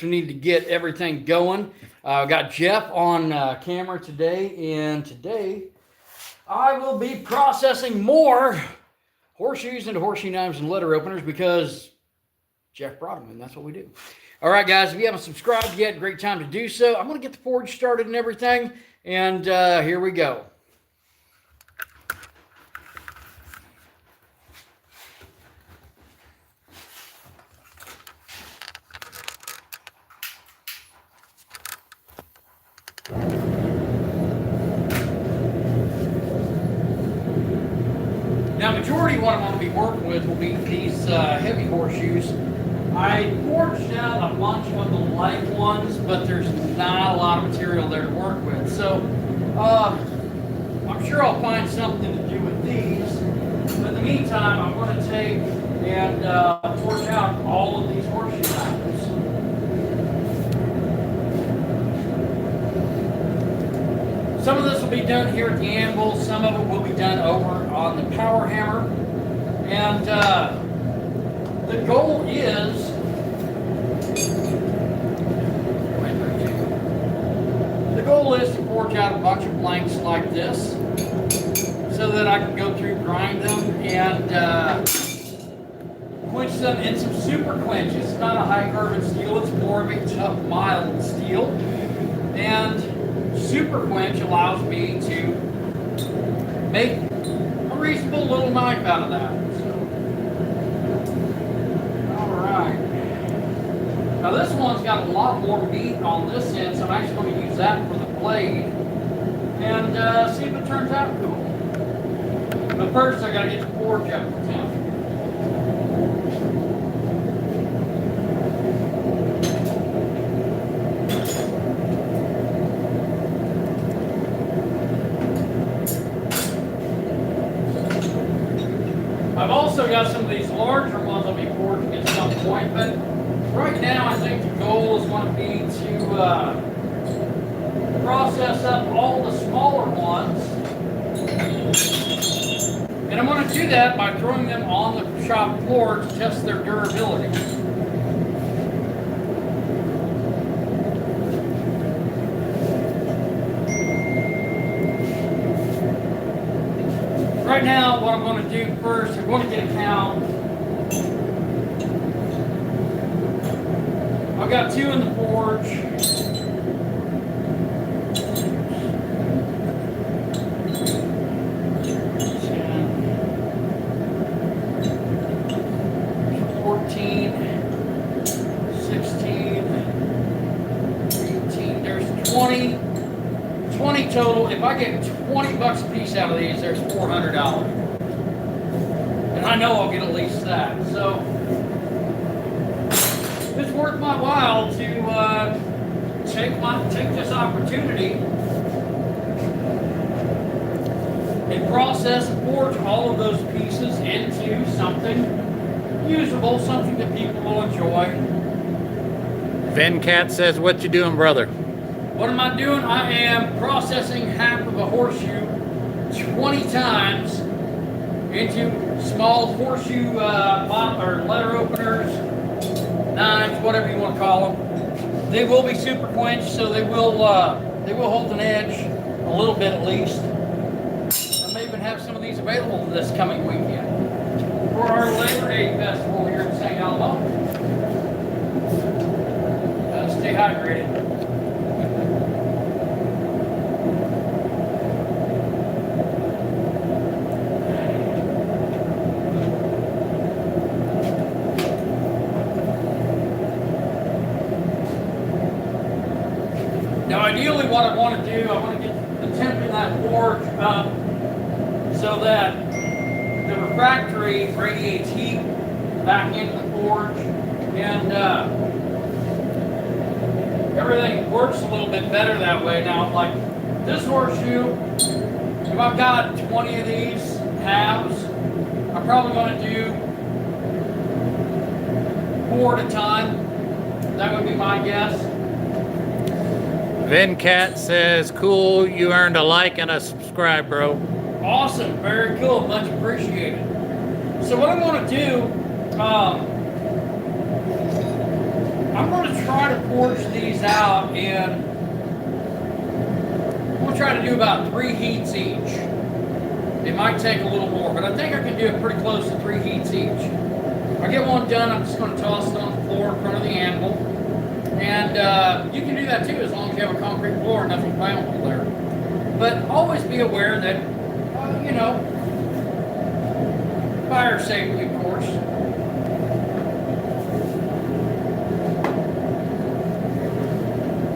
We need to get everything going. Got Jeff on camera today, and today I will be processing more horseshoes into horseshoe knives and letter openers because Jeff brought them, and that's what we do. All right, guys, if you haven't subscribed yet, great time to do so. I'm going to get the forge started and everything, and here we go. Now, majority of what I'm going to be working with will be these heavy horseshoes. I forged out a bunch of the light ones, but there's not a lot of material there to work with. So, I'm sure I'll find something to do with these. But in the meantime, I'm going to take and forge out all of these horseshoe knives. Some of this will be done here at the anvil, some of it will be done over on the power hammer. And the goal is, to forge out a bunch of blanks like this so that I can go through, grind them, and quench them in some super quench. It's not a high carbon steel, it's more of a tough, mild steel. And super quench allows me to make a reasonable little knife out of that. So, all right. Now this one's got a lot more meat on this end, so I'm actually going to use that for the blade and see if it turns out cool. But first, I got to get the forge up for town. I've also got some of these larger ones I'll be forging at some point, but right now I think the goal is going to be to process up all the smaller ones. And I'm going to do that by throwing them on the shop floor to test their durability. Right now, what I'm going to do first, I'm going to get a count. I've got 2 in the forge. 14, 16, 18, there's 20 total. If I get 20 bucks a piece out of these, there's $400. And I know I'll get at least that. So it's worth my while to take this opportunity and process and forge all of those pieces into something usable, something that people will enjoy. Venkat says, what you doing, brother? What am I doing? I am processing half of a horseshoe 20 times into small horseshoe or letter openers, knives, whatever you want to call them. They will be super quenched, so they will hold an edge a little bit at least. I may even have some of these available this coming weekend for our Labor Day festival here in St. Alamo. Stay hydrated. Now, ideally, what I want to do, I want to get the temp in that forge up so that the refractory radiates heat back into the forge, and everything works a little bit better that way. Now, like this horseshoe, if I've got 20 of these halves, I'm probably going to do 4 at a time. That would be my guess. Venkat says, cool, you earned a like and a subscribe, bro. Awesome, very cool, much appreciated. So what I'm going to do, I'm going to try to forge these out in, we'll try to do about 3 heats each. It might take a little more, but I think I can do it pretty close to 3 heats each. If I get one done, I'm just going to toss it on the floor in front of the anvil. And you can do that too, as long as you have a concrete floor and nothing flammable there. But always be aware that, you know, fire safety, of course.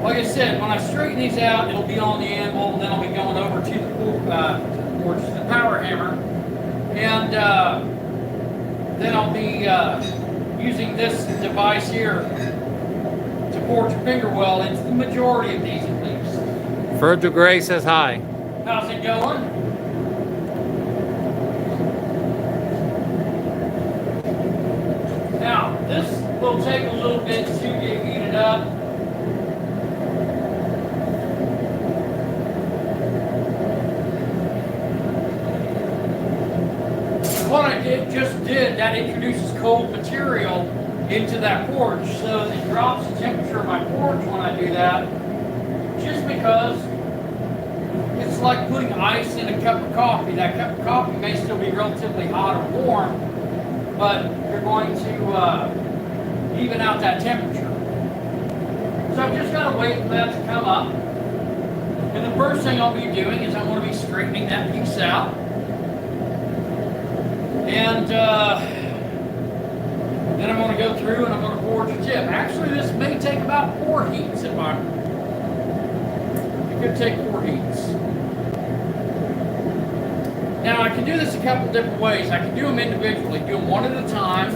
Like I said, when I straighten these out, it'll be on the anvil, and then I'll be going over to the power hammer, and then I'll be using this device here to forge a finger weld into the majority of these at least. Virgil Gray says hi. How's it going? Now, this will take a little bit to get heated up. What I just did, that introduces cold material into that forge, so it drops the temperature of my forge when I do that, just because it's like putting ice in a cup of coffee. That cup of coffee may still be relatively hot or warm, but you're going to even out that temperature. So I've just got to wait for that to come up. And the first thing I'll be doing is I'm going to be straightening that piece out. And then I'm going to go through and I'm going to forge a tip. Actually, this may take about 4 heats if I'm... It could take 4 heats. Now, I can do this a couple different ways. I can do them individually, do them one at a time,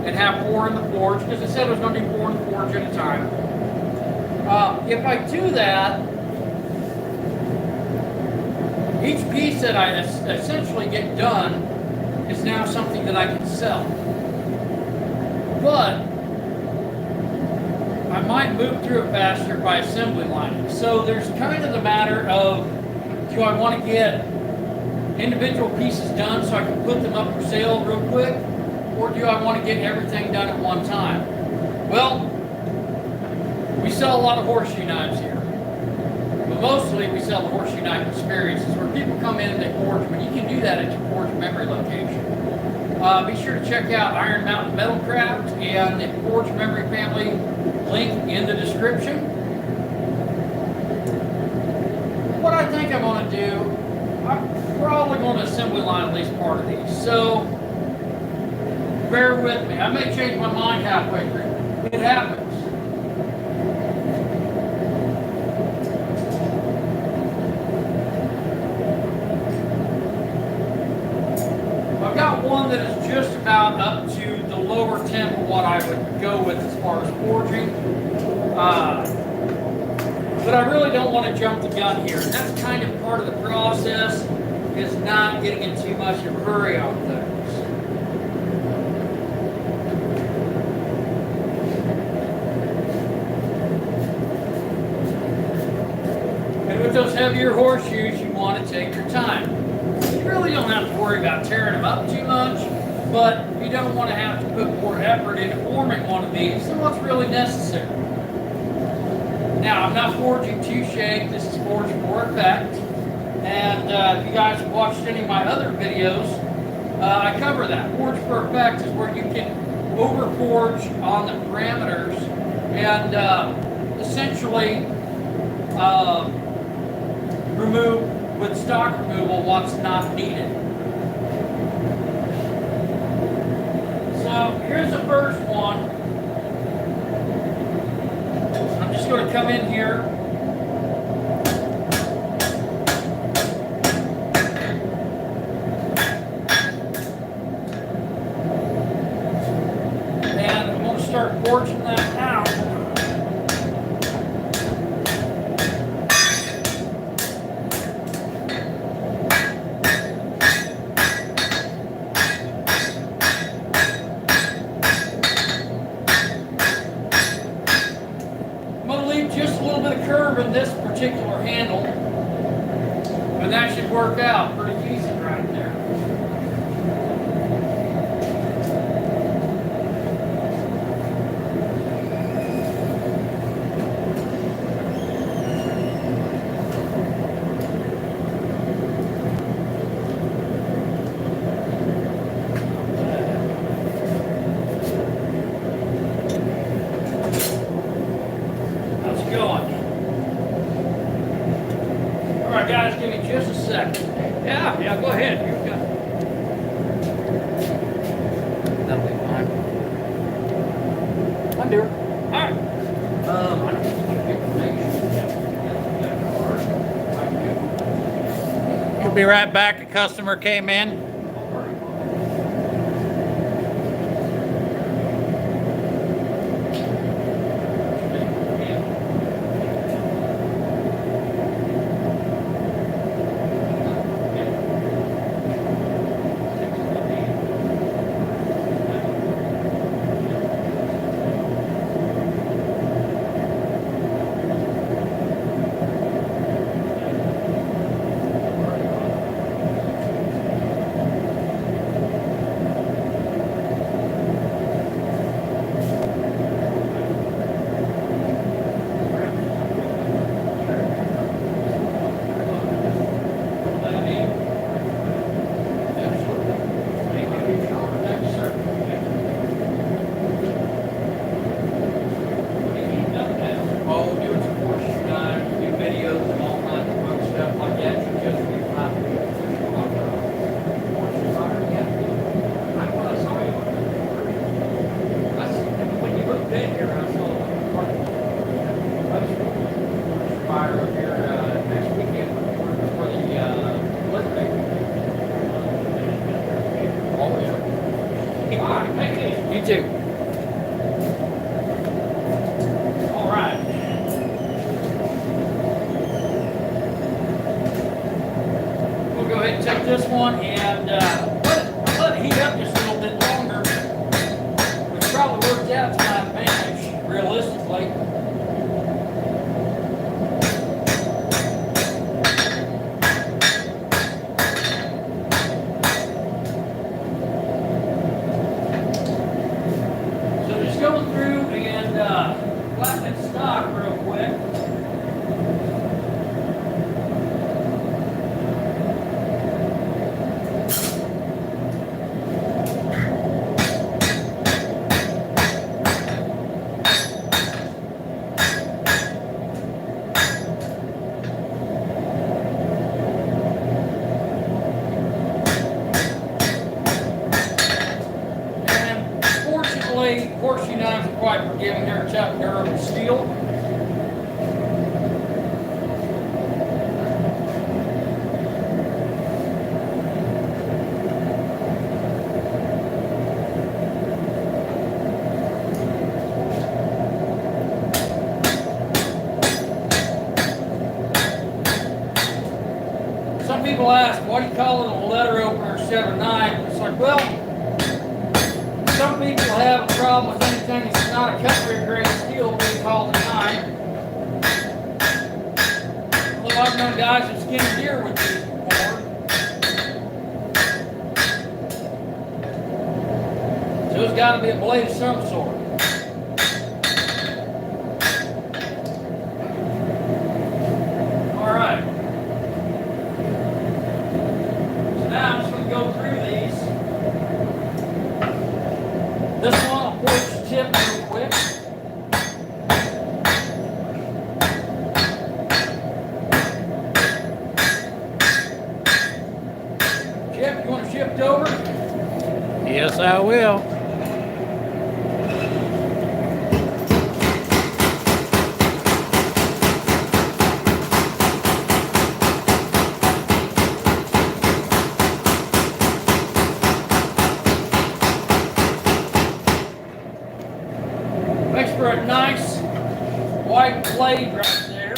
and have 4 in the forge, because I said I was going to do 4 in the forge at a time. If I do that, each piece that I essentially get done is now something that I can sell. But I might move through it faster by assembly lining. So there's kind of the matter of, do I want to get individual pieces done so I can put them up for sale real quick, or do I want to get everything done at one time? Well, we sell a lot of horseshoe knives here, but mostly we sell the horseshoe knife experiences where people come in and they forge, but you can do that at your forge memory location. Be sure to check out Iron Mountain Metalcraft and the Forge Memory Family, link in the description. What I think I'm going to do, I'm probably going to assembly line at least part of these. So bear with me. I may change my mind halfway through. It happens. I've got one that is just about up to the lower temp of what I would go with as far as forging. But I really don't want to jump the gun here. And that's kind of part of the process, is not getting in too much of a hurry on things. And with those heavier horseshoes, you want to take your time. You really don't have to worry about tearing them up too much, but you don't want to have to put more effort into forming one of these than what's really necessary. Now, I'm not forging to shape. This is forged for effect. And if you guys have watched any of my other videos, I cover that. Forge for effect is where you can over-forge on the parameters and essentially remove, with stock removal, what's not needed. So here's the first one. I'm just going to come in here. And I'm going to start forging that out. In this particular handle, and that should work out pretty decent right there. going. All right, guys, give me just a second. Yeah, go ahead. You've got. That'll be fine. I'm doing. All right. I don't think You'll be right back. A customer came in. You too. All right. We'll go ahead and take this one and let it heat up just a little bit longer, which probably works out to my advantage, realistically. Going through and flattening stock real quick. Horseshoe knives are quite forgiving. They're tough, durable steel. Some people ask, why do you call it a letter opener instead of a knife? It's like, well, some people have a problem with anything that's not a cutlery grade steel being called a knife. Well, I've known guys that skin deer with these before. So it's got to be a blade of some sort. All right. So now I'm just going to go through these. This one I'll force the tip real quick. Jeff, you want to shift over? Yes, I will. Makes for a nice white blade right there.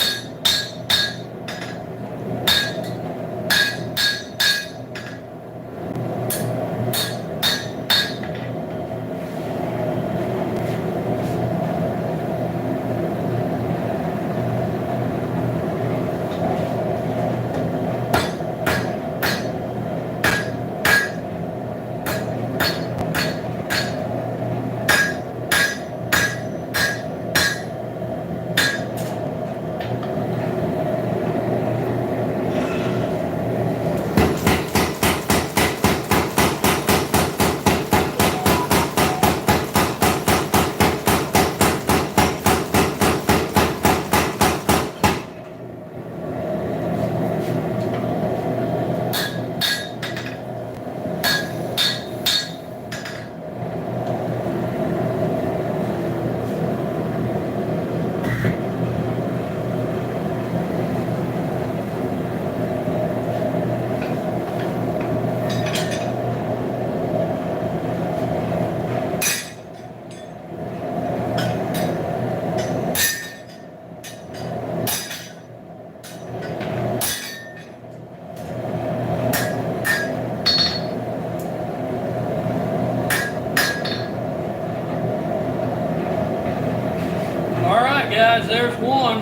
there's one.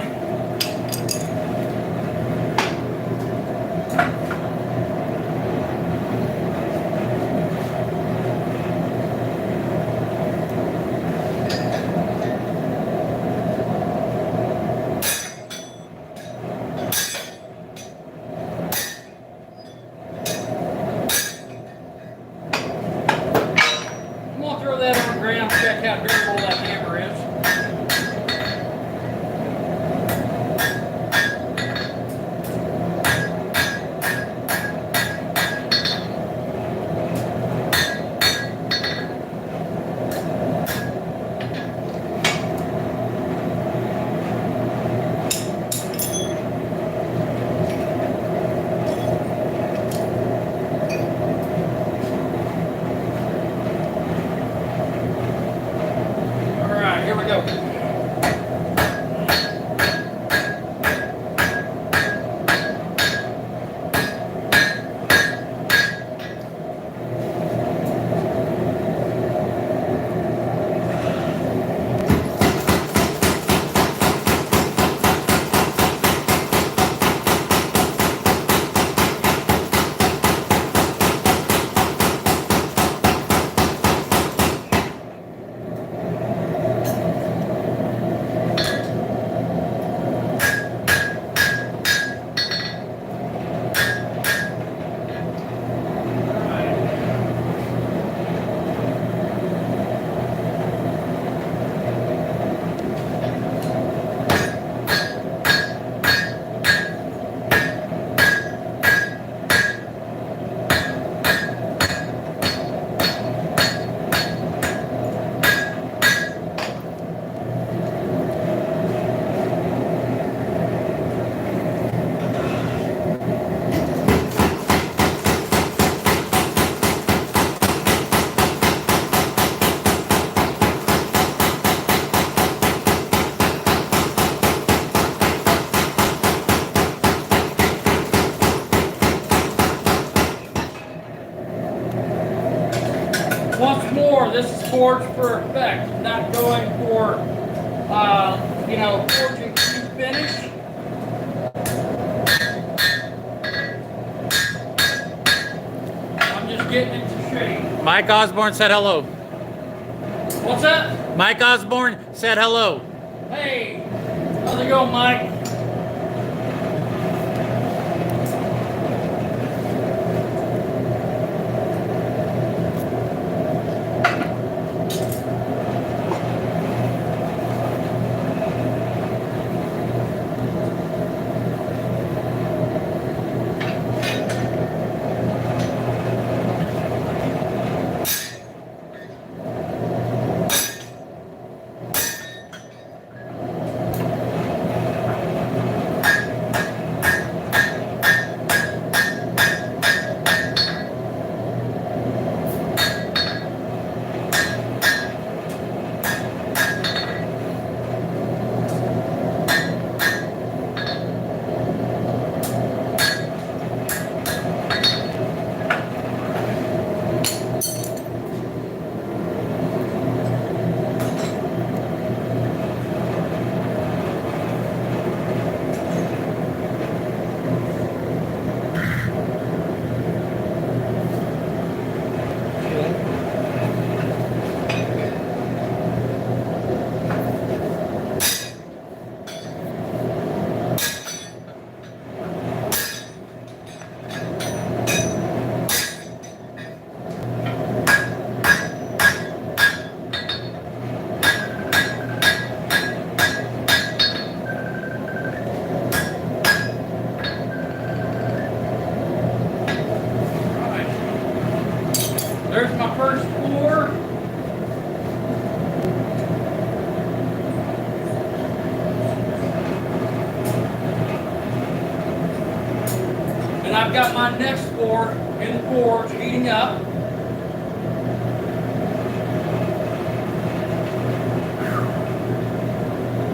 I'm gonna throw that on the ground, check how durable that hammer is. Alright, here we go. Once more, this is forged for effect, not going for, forging to finish. I'm just getting it to shape. Mike Osborne said hello. What's that? Mike Osborne said hello. Hey, how's it going, Mike? There's my first pour. And I've got my next pour in the forge heating up.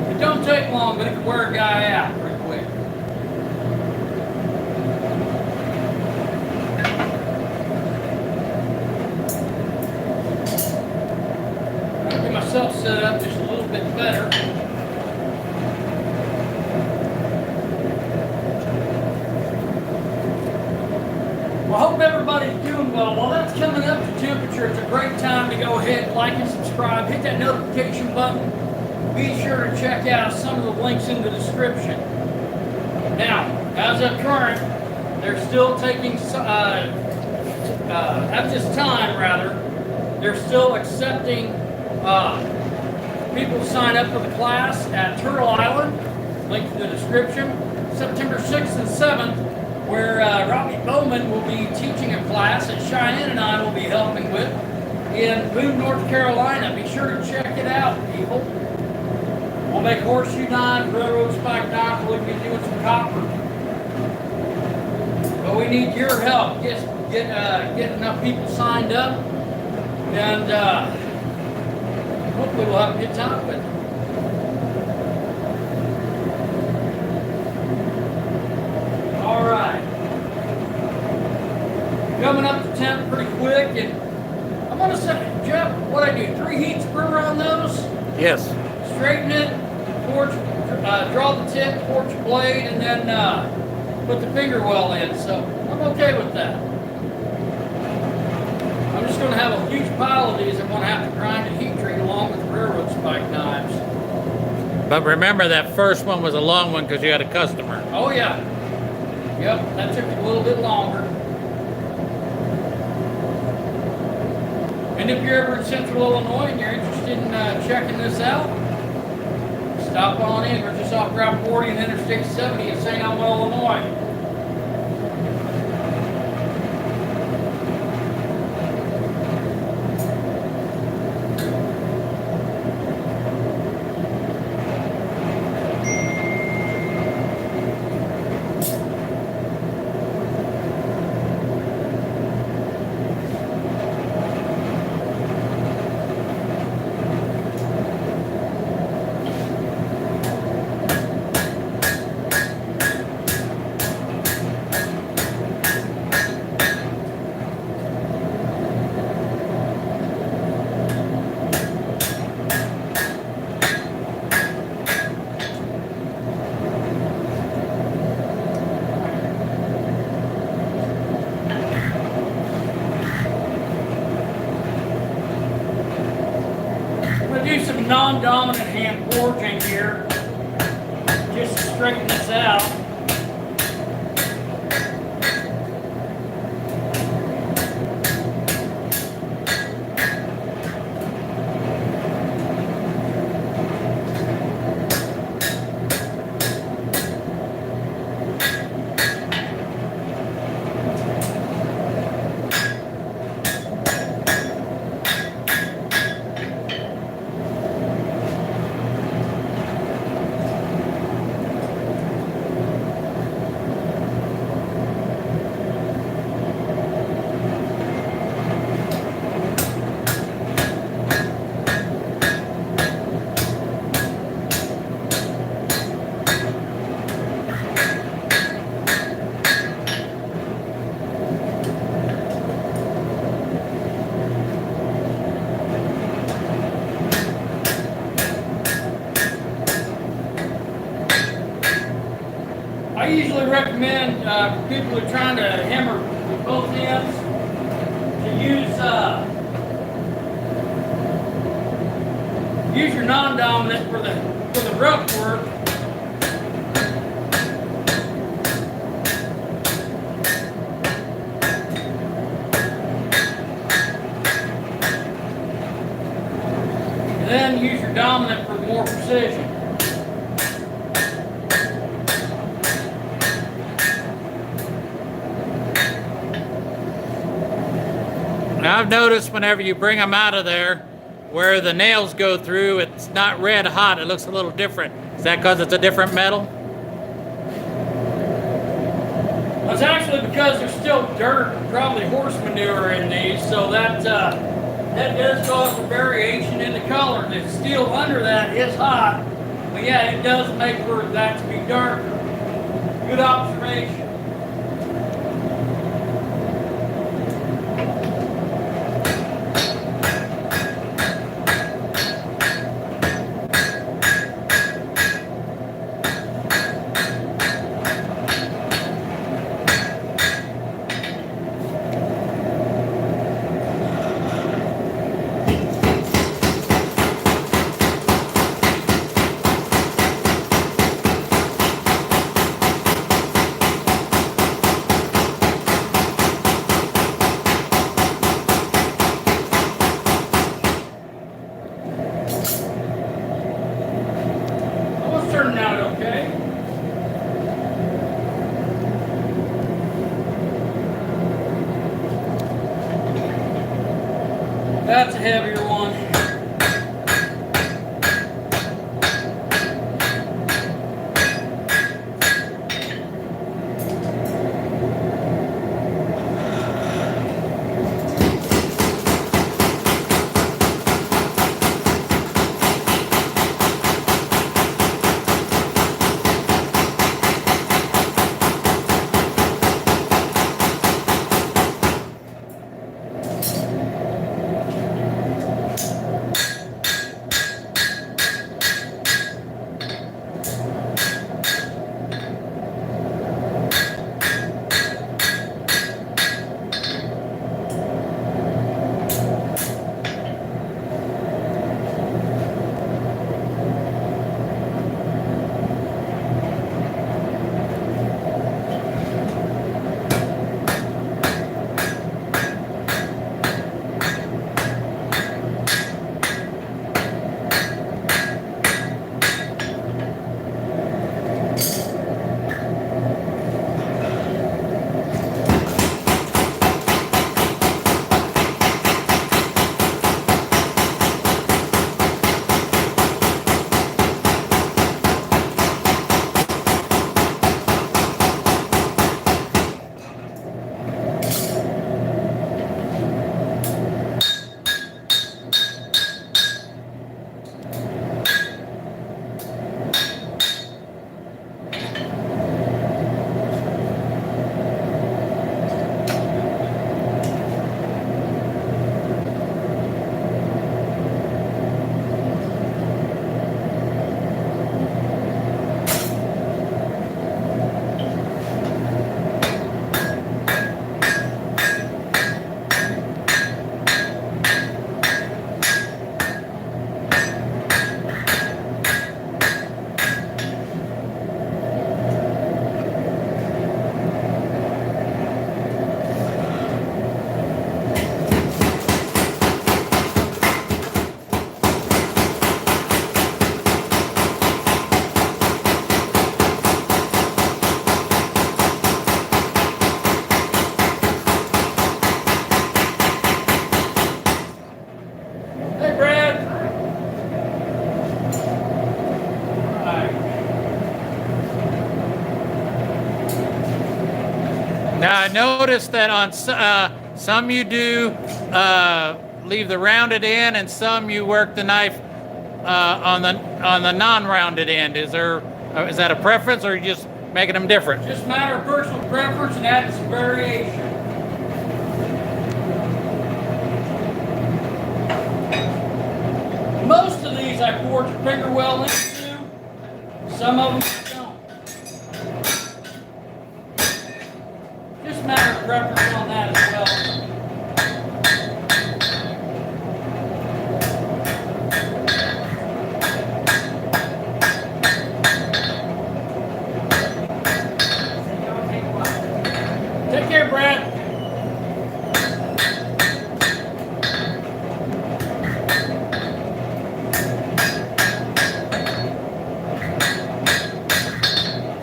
It don't take long, but it can wear a guy out pretty quick. I'll get myself set up just a little bit better. Well, while that's coming up to temperature, it's a great time to go ahead, like and subscribe, hit that notification button. Be sure to check out some of the links in the description. Now, as of current, they're still taking, at this time rather, they're still accepting people to sign up for the class at Turtle Island, link in the description, September 6th and 7th, where Robbie Bowman will be teaching a class that Cheyenne and I will be helping with in Boone, North Carolina. Be sure to check it out, people. We'll make horseshoe knives, railroad spike knives, we'll be doing some copper. But we need your help. Get enough people signed up, and hopefully we'll have a good time with it. All right. Coming up to temp pretty quick, and I'm gonna say, Jeff, what I do, 3 heats per on those. Yes. Straighten it, torch, draw the tip, torch blade, and then put the finger well in. So I'm okay with that. I'm just going to have a huge pile of these. I'm going to have to grind and heat treat along with the railroad spike knives. But remember, that first one was a long one because you had a customer. Oh yeah. Yep, that took a little bit longer. And if you're ever in Central Illinois and you're interested in checking this out, stop on in. We're just off Route 40 and Interstate 70 in St. Elmo, Illinois. Do some non-dominant hand forging here, just to straighten this out. I usually recommend for people who are trying to hammer with both ends to use your non-dominant for the rough work. And then use your dominant for more precision. Now, I've noticed whenever you bring them out of there, where the nails go through, it's not red hot. It looks a little different. Is that because it's a different metal? Well, it's actually because there's still dirt, probably horse manure in these, so that does cause a variation in the color. The steel under that is hot, but yeah, it does make for that to be darker. Good observation. That's a heavier one. Hey, Brad. Now I noticed that on some you do leave the rounded end, and some you work the knife on the non-rounded end. Is that a preference, or are you just making them different? Just a matter of personal preference and adding some variation. Most of these I forge a finger well into. Some of them I don't. Just a matter of preference on that as well. Take care, Brad.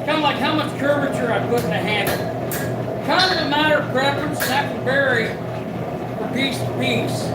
Kind of like how much curvature I put in the handle. Kind of a matter of preference, and that can vary from piece to piece.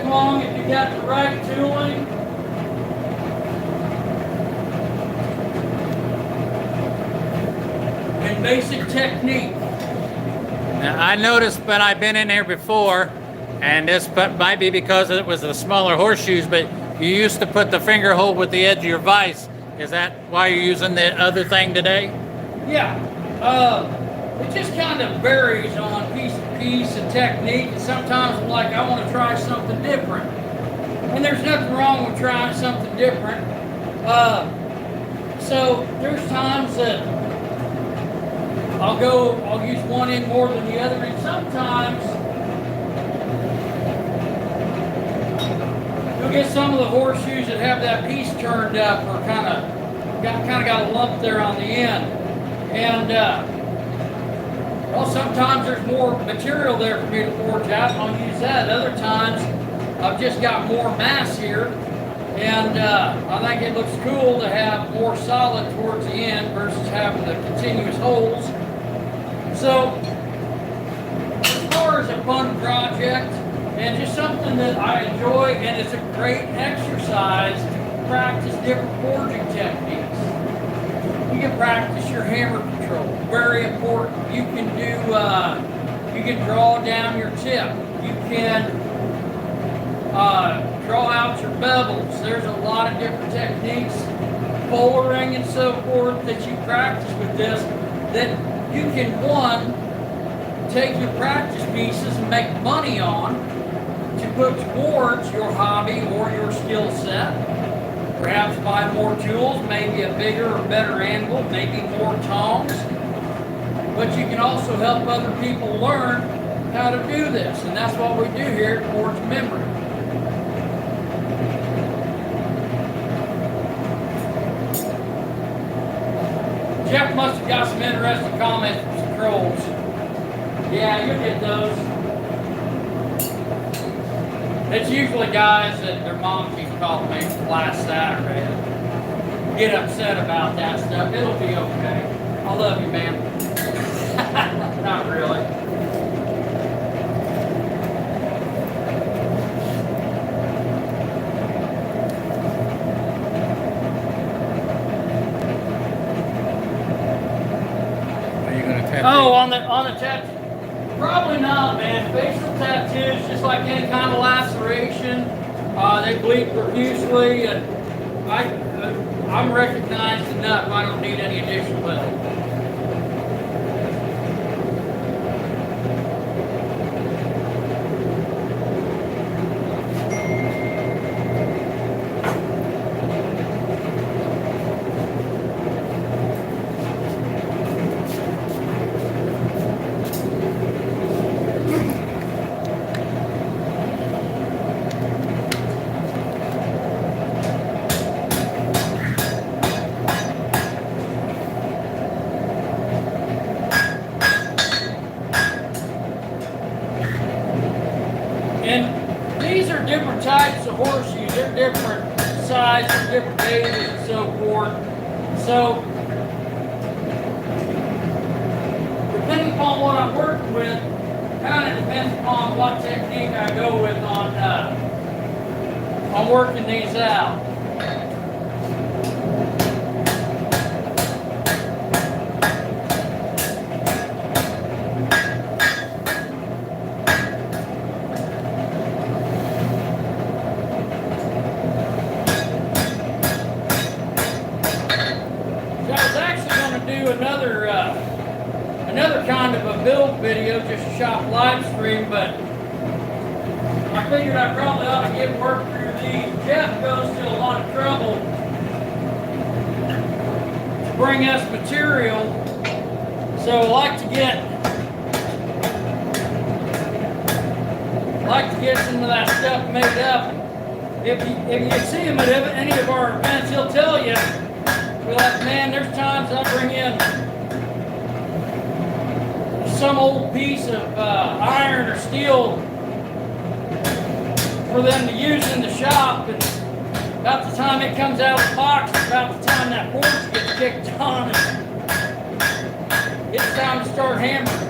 wrong if you got the right tooling. And basic technique. Now, I noticed when I've been in here before, and this might be because it was the smaller horseshoes, but you used to put the finger hold with the edge of your vise. Is that why you're using the other thing today? Yeah. It just kind of varies on piece to piece and technique. And sometimes I'm like, I want to try something different. And there's nothing wrong with trying something different. So there's times that I'll use one end more than the other, and sometimes you'll get some of the horseshoes that have that piece turned up or kind of got a lump there on the end. And well, sometimes there's more material there for me to forge out, and I'll use that. Other times I've just got more mass here, and I think it looks cool to have more solid towards the end versus having the continuous holes. So, as far as a fun project, and just something that I enjoy, and it's a great exercise to practice different forging techniques. You can practice your hammer control, very important. You can you can draw down your tip. You can draw out your bevels. There's a lot of different techniques, bouldering and so forth, that you practice with this, that you can, one, take your practice pieces and make money on to put towards your hobby or your skill set. Perhaps buy more tools, maybe a bigger or better anvil, maybe more tongs. But you can also help other people learn how to do this, and that's what we do here at Forge Memory. Jeff must have got some interesting comments from some trolls. Yeah, you'll get those. It's usually guys that their mom keeps calling me last Saturday. Get upset about that stuff. It'll be okay. I love you, man. Not really. Oh, on the tattoo? Probably not, man. Facial tattoos, just like any kind of laceration, they bleed profusely, and I'm recognized enough. I don't need any additional help. And these are different types of horseshoes. They're different sizes, different ages, and so forth. So, depending upon what I'm working with, kind of depends upon what technique I go with on working these out. Another kind of a build video, just a shop live stream, but I figured I probably ought to get work through these. Jeff goes to a lot of trouble to bring us material, so I like to get some of that stuff made up. If you see him at any of our events, he'll tell you, be like, man, there's times I bring in some old piece of iron or steel for them to use in the shop, and about the time it comes out of the box, about the time that forge gets kicked on, and it's time to start hammering.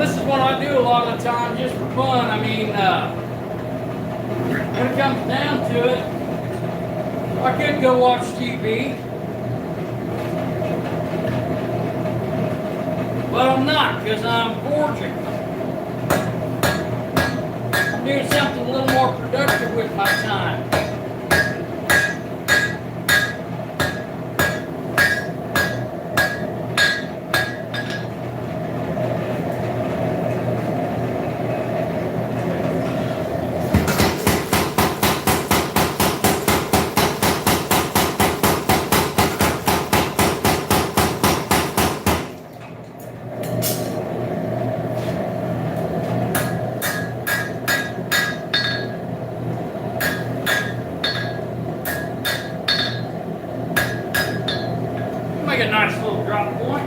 this is what I do a lot of the time just for fun. I mean, when it comes down to it, I could go watch TV, but I'm not, because I'm forging. I'm doing something a little more productive with my time. Make a nice little drop point.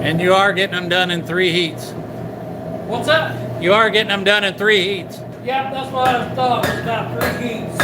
And you are getting them done in 3 heats. What's that? You are getting them done in 3 heats. Yeah, that's what I thought. It was about 3 heats.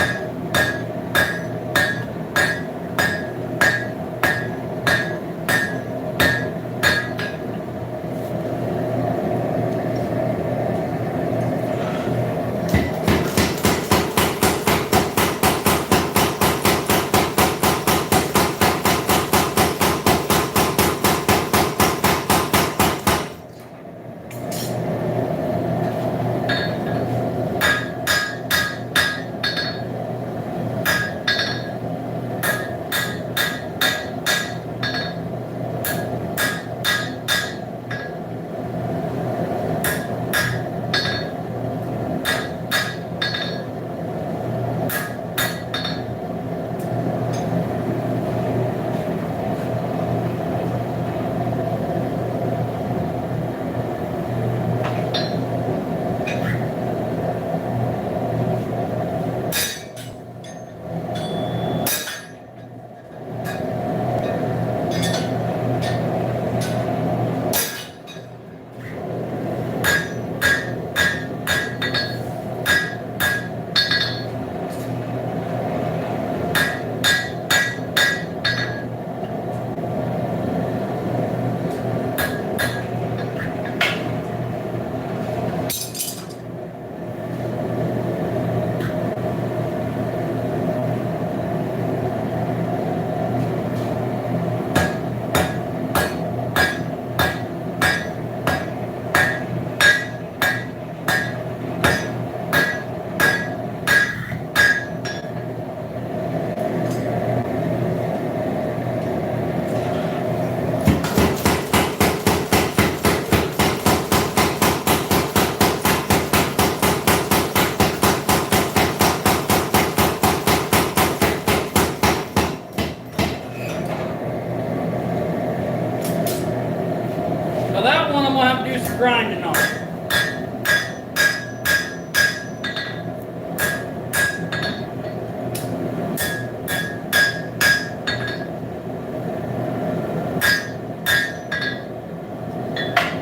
Now that one I'm going to have to do some grinding on.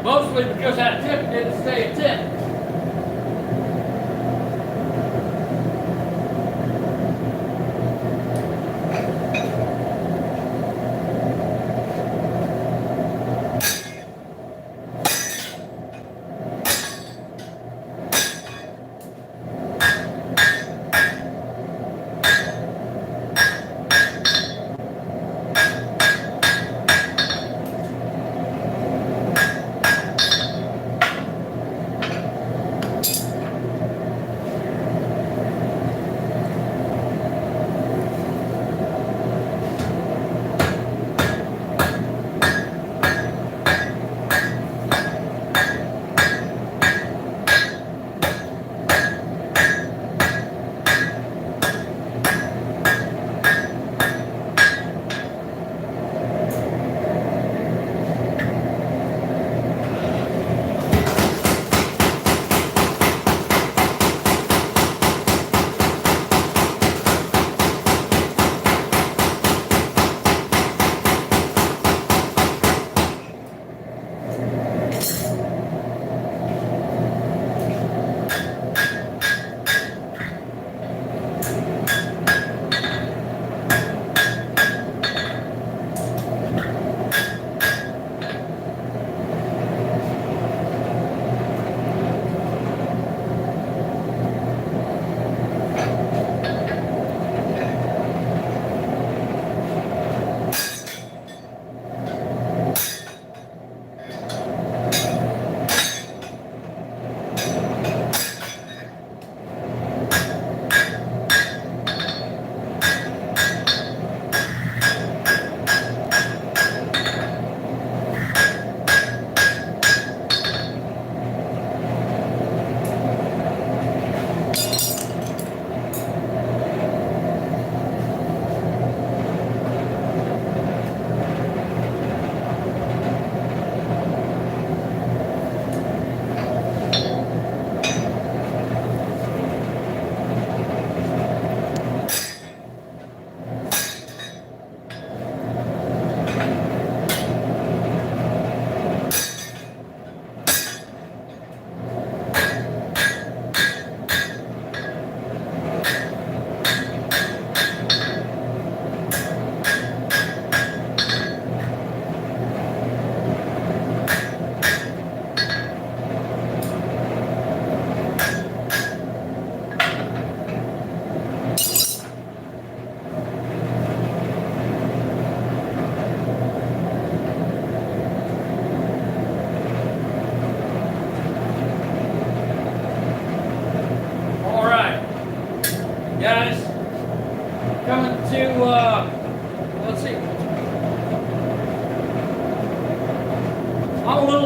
Mostly because that tip didn't stay a tip.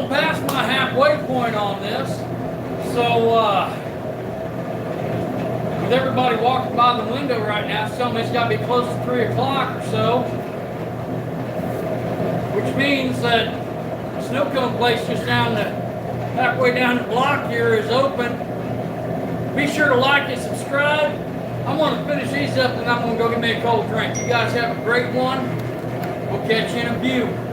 on past my halfway point on this. So, with everybody walking by the window right now, it's telling me it's got to be close to 3 o'clock or so. Which means that the snow cone place just halfway down the block here is open. Be sure to like and subscribe. I'm going to finish these up and I'm going to go get me a cold drink. You guys have a great one. We'll catch you in a few.